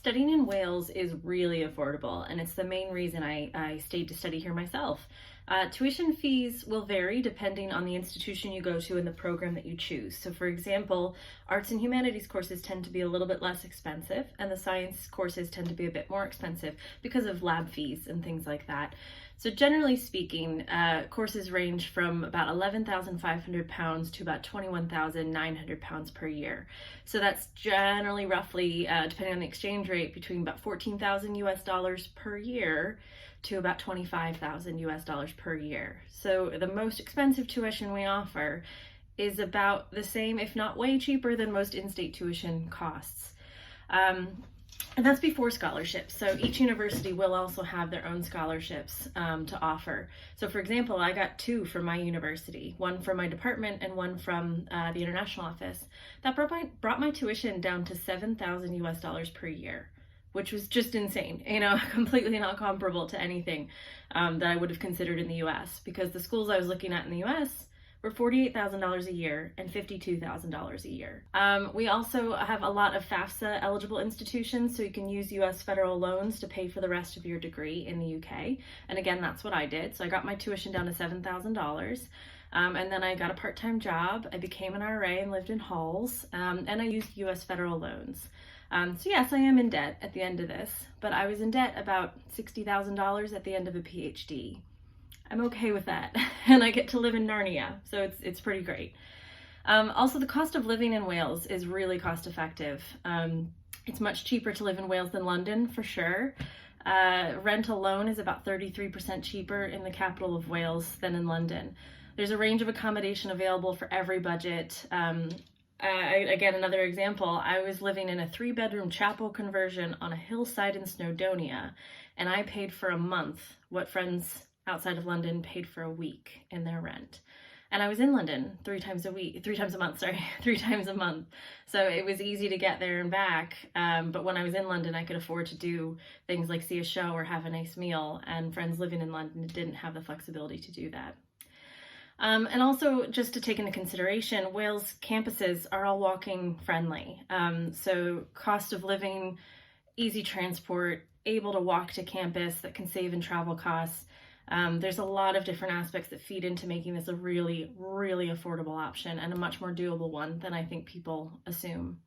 Studying in Wales is really affordable, and it's the main reason I stayed to study here myself. Tuition fees will vary depending on the institution you go to and the program that you choose. So, for example, arts and humanities courses tend to be a little bit less expensive, and the science courses tend to be a bit more expensive because of lab fees and things like that. So generally speaking, courses range from about £11,500 to about £21,900 per year. So that's generally roughly, depending on the exchange rate, between about 14,000 US dollars per year to about 25,000 US dollars per year. So the most expensive tuition we offer is about the same, if not way cheaper than most in-state tuition costs. And that's before scholarships. So each university will also have their own scholarships to offer. So for example, I got two from my university, one from my department and one from the international office. That brought my tuition down to 7,000 US dollars per year, which was just insane, completely not comparable to anything that I would have considered in the US, because the schools I was looking at in the US were $48,000 a year and $52,000 a year. We also have a lot of FAFSA eligible institutions, so you can use US federal loans to pay for the rest of your degree in the UK. And again, that's what I did. So I got my tuition down to $7,000. And then I got a part-time job. I became an RA and lived in halls, and I used US federal loans. So yes, I am in debt at the end of this, but I was in debt about $60,000 at the end of a PhD. I'm okay with that, and I get to live in Narnia, so it's pretty great. Also, the cost of living in Wales is really cost effective. It's much cheaper to live in Wales than London, for sure. Rent alone is about 33% cheaper in the capital of Wales than in London. There's a range of accommodation available for every budget. Again, another example, I was living in a 3-bedroom chapel conversion on a hillside in Snowdonia, and I paid for a month what friends outside of London paid for a week in their rent. And I was in London 3 times a month. So it was easy to get there and back. But when I was in London, I could afford to do things like see a show or have a nice meal, and friends living in London didn't have the flexibility to do that. And also, just to take into consideration, Wales campuses are all walking friendly. So cost of living, easy transport, able to walk to campus that can save in travel costs. There's a lot of different aspects that feed into making this a really, really affordable option, and a much more doable one than I think people assume.